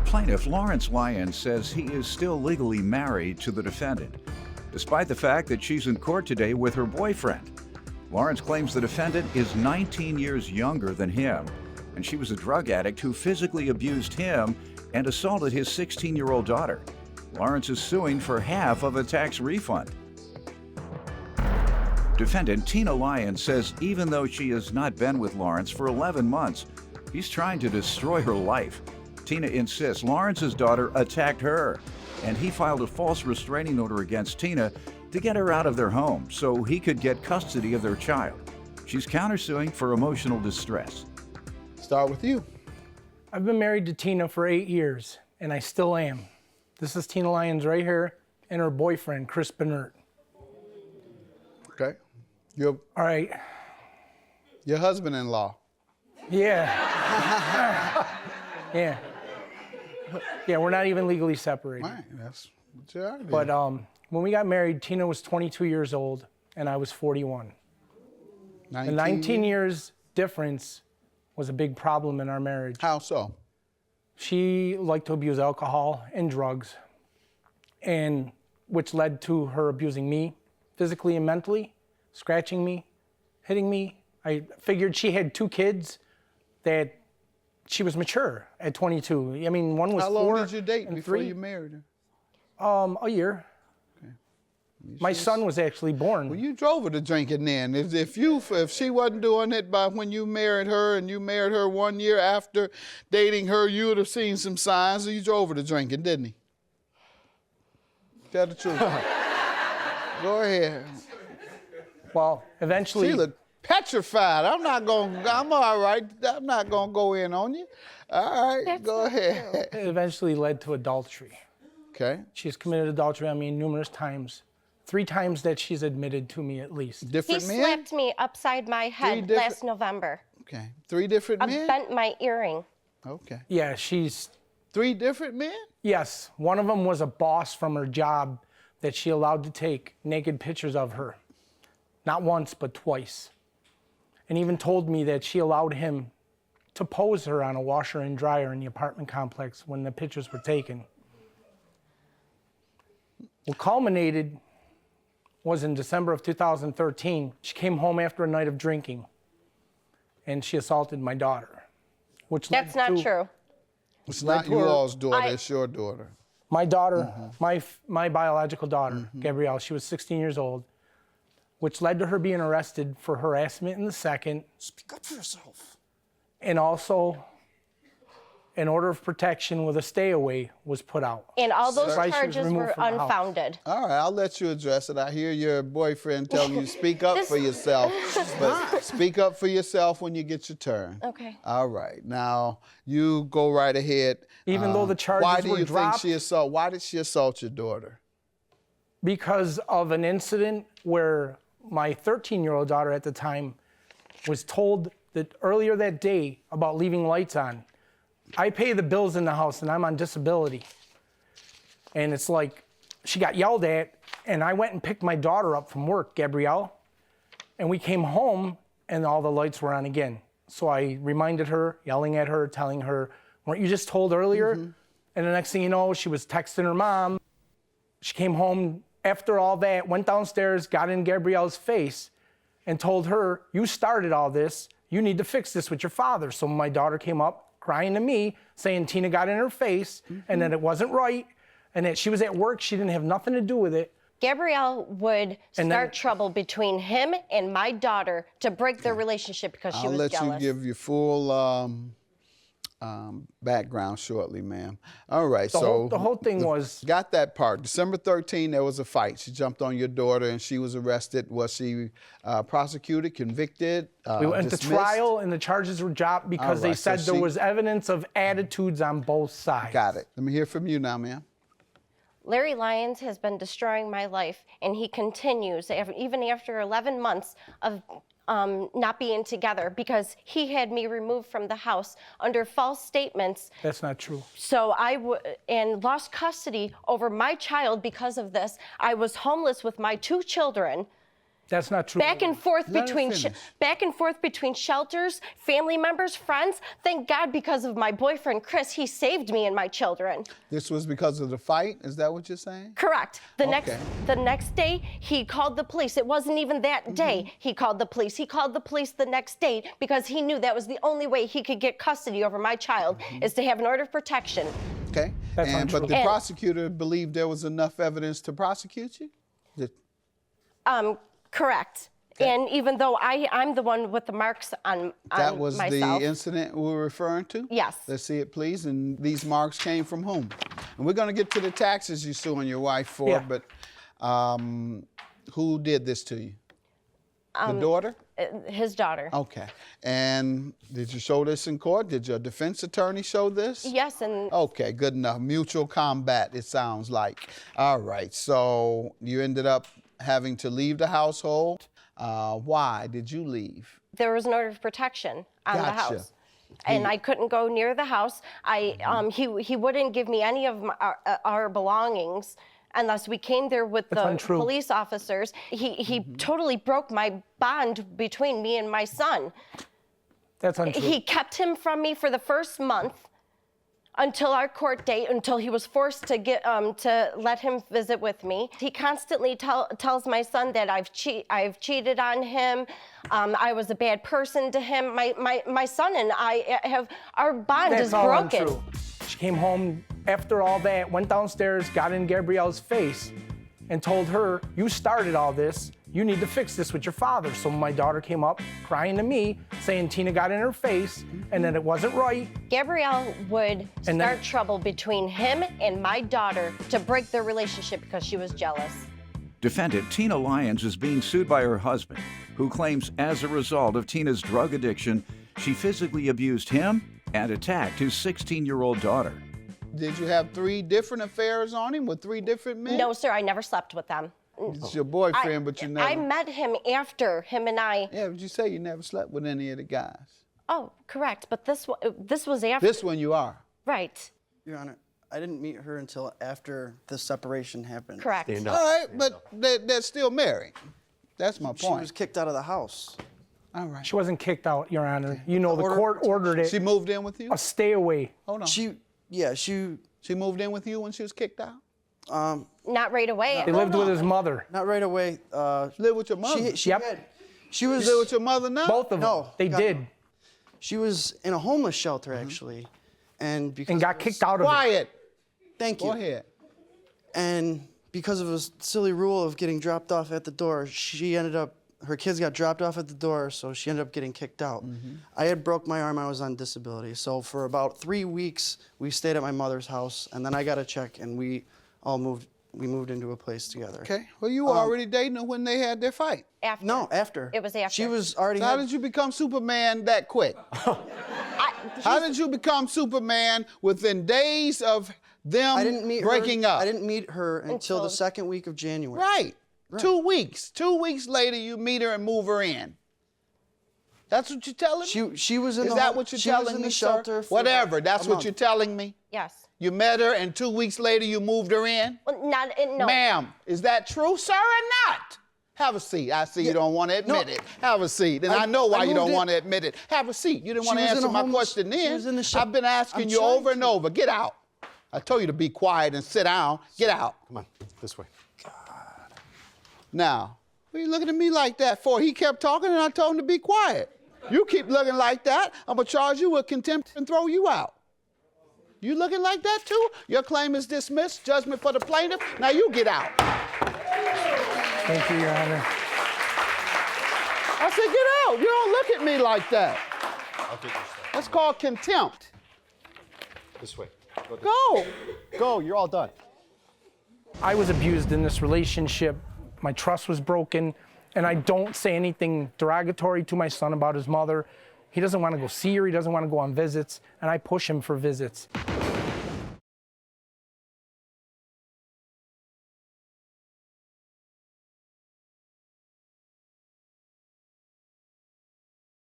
Plaintiff Lawrence Lyons says he is still legally married to the defendant, despite the fact that she's in court today with her boyfriend. Lawrence claims the defendant is 19 years younger than him, and she was a drug addict who physically abused him and assaulted his 16-year-old daughter. Lawrence is suing for half of a tax refund. Defendant Tina Lyons says even though she has not been with Lawrence for 11 months, he's trying to destroy her life. Tina insists Lawrence's daughter attacked her, and he filed a false restraining order against Tina to get her out of their home so he could get custody of their child. She's countersuing for emotional distress. Start with you. I've been married to Tina for 8 years, and I still am. This is Tina Lyons right here, and her boyfriend, Chris Bernert. Okay. All right. Your husband-in-law. Yeah. Yeah. Yeah, we're not even legally separated. Right, that's what you are. But when we got married, Tina was 22 years old, and I was 41. The 19 years difference was a big problem in our marriage. How so? She liked to abuse alcohol and drugs, and which led to her abusing me physically and mentally, scratching me, hitting me. I figured she had 2 kids that she was mature at 22. I mean, one was 4 How long did you date and before 3. you married her? A year. Okay. My son was actually born. Well, you drove her to drinking then. If she wasn't doing it by when you married her and you married her 1 year after dating her, you would have seen some signs. So you drove her to drinking, didn't he? Tell the truth. Go ahead. Well, eventually. She looked petrified. I'm all right. I'm not going to go in on you. All right, That's go ahead. It eventually led to adultery. Okay. She's committed adultery on me numerous times. 3 times that she's admitted to me at least. He Different men? slapped me upside my head last November. Okay. 3 different I men? bent my earring. Okay. Yeah, she's, 3 different men? yes. One of them was a boss from her job that she allowed to take naked pictures of her. Not once, but twice. And even told me that she allowed him to pose her on a washer and dryer in the apartment complex when the pictures were taken. What culminated was in December of 2013. She came home after a night of drinking, and she assaulted my daughter. That's not true. It's not you all's daughter, it's your daughter. My daughter, my biological daughter, Gabrielle, she was 16 years old, which led to her being arrested for harassment in the second. Speak up for yourself. And also, an order of protection with a stay away was put out. And all those Right, she was charges removed were from the house. unfounded. All right, I'll let you address it. I hear your boyfriend telling you speak up for yourself. But speak up for yourself when you get your turn. Okay. All right. Now, you go right ahead. Even though the charges why do were you dropped, think why did she assault your daughter? because of an incident where my 13-year-old daughter at the time was told that earlier that day about leaving lights on. I pay the bills in the house and I'm on disability. And it's like, she got yelled at, and I went and picked my daughter up from work, Gabrielle, and we came home and all the lights were on again. So I reminded her, yelling at her, telling her, weren't you just told earlier? And the next thing you know, she was texting her mom. She came home after all that, went downstairs, got in Gabrielle's face, and told her, you started all this, you need to fix this with your father. So my daughter came up crying to me, saying Tina got in her face, and that it wasn't right, and that she was at work, she didn't have nothing to do with it. Gabrielle would start trouble between him and my daughter to break their relationship because she was jealous. I'll let you give your full background shortly, ma'am. All right, The whole thing was... Got that part. December 13, there was a fight. She jumped on your daughter and she was arrested. Was she prosecuted, convicted, We went dismissed? to trial and the charges were dropped because they said there was evidence of attitudes on both sides. Got it. Let me hear from you now, ma'am. Larry Lyons has been destroying my life, and he continues, even after 11 months of not being together, because he had me removed from the house under false statements. That's not true. So and lost custody over my child because of this. I was homeless with my 2 children, That's not true. Back and forth Let her between finish. back and forth between shelters, family members, friends. Thank God, because of my boyfriend Chris, he saved me and my children. This was because of the fight? Is that what you're saying? Correct. The Okay. next day, he called the police. It wasn't even that day he called the police. He called the police the next day because he knew that was the only way he could get custody over my child is to have an order of protection. Okay. That's But untrue. the And- prosecutor believed there was enough evidence to prosecute you? Correct. And even though I'm the one with the marks on That was myself. the incident we were referring to? Yes. Let's see it, please. And these marks came from whom? And we're going to get to the taxes you're suing your wife for, Yeah. but who did this to you? The daughter? His daughter. Okay. And did you show this in court? Did your defense attorney show this? Yes, and Okay, good enough. Mutual combat, it sounds like. All right, so you ended up having to leave the household. Why did you leave? there was an order of protection on the Gotcha. house. And I couldn't go near the house. He wouldn't give me any of our belongings unless we came there with the untrue. police officers. He totally broke my bond between me and my son. That's untrue. He kept him from me for the first month until our court date, until he was forced to get to let him visit with me. He constantly tells my son that I've cheated on him. I was a bad person to him. My son and I have, our bond That's is all broken. untrue. She came home after all that, went downstairs, got in Gabrielle's face, and told her, "You started all this. You need to fix this with your father." So my daughter came up crying to me, saying Tina got in her face and that it wasn't right. Gabrielle would And then- start trouble between him and my daughter to break their relationship because she was jealous. Defendant Tina Lyons is being sued by her husband, who claims as a result of Tina's drug addiction, she physically abused him and attacked his 16-year-old daughter. Did you have 3 different affairs on him with 3 different men? No, sir, I never slept with them. It's your boyfriend, but you never. I met him after him and I. Yeah, but you say you never slept with any of the guys. Oh, correct. But this was after. This one you are. Right. Your Honor, I didn't meet her until after the separation happened. Correct. All right, but they're still married. That's my She point. was kicked out of the house. All right. She wasn't kicked out, Your Honor. You know, the court ordered She it moved in with you? a stay away. Hold on. She moved in with you when she was kicked out? Not right away. He lived with his mother. not right away. Live with your mother? Yep. She was. You live with your mother now? Both of them. No, They God, did. no. She was in a homeless shelter actually, and because And got of a- kicked out of it. Quiet. Thank you. Go ahead. And because of a silly rule of getting dropped off at the door, her kids got dropped off at the door, so she ended up getting kicked out. I had broke my arm, I was on disability. So for about 3 weeks, we stayed at my mother's house, and then I got a check, and we moved into a place together. Okay. Well, you were already dating her when they had their fight. After. No, after. It was after. She was already. So how did you become Superman that quick? How did you become Superman within days of them I didn't meet breaking her, up? I didn't meet her until the second week of January. Right. 2 weeks. 2 weeks later, you meet her and move her in. That's what you're telling me? She was in Is the that home- what you're she was telling in me, the shelter sir? for Whatever. about That's a what month. you're telling me? Yes. You met her and 2 weeks later you moved her in? Well, no. Ma'am, is that true, sir, or not? Have a seat. I see you don't want to admit it. Have a seat. And I know why you don't moved in- want to admit it. Have a seat. You didn't She want to was in answer a my homeless- question she then. was in the I've been asking I'm you trying over and to. over. Get out. I told you to be quiet and sit down. Get out. Come on, this way. Now, what are you looking at me like that for? He kept talking and I told him to be quiet. You keep looking like that, I'm going to charge you with contempt and throw you out. You looking like that too? Your claim is dismissed. Judgment for the plaintiff. Now you get out. Thank you, Your Honor. I said, get out. You don't look at me like that. I'll get your stuff. That's called contempt. This way. Go. Go, you're all done. I was abused in this relationship. My trust was broken, and I don't say anything derogatory to my son about his mother. He doesn't want to go see her. He doesn't want to go on visits, and I push him for visits.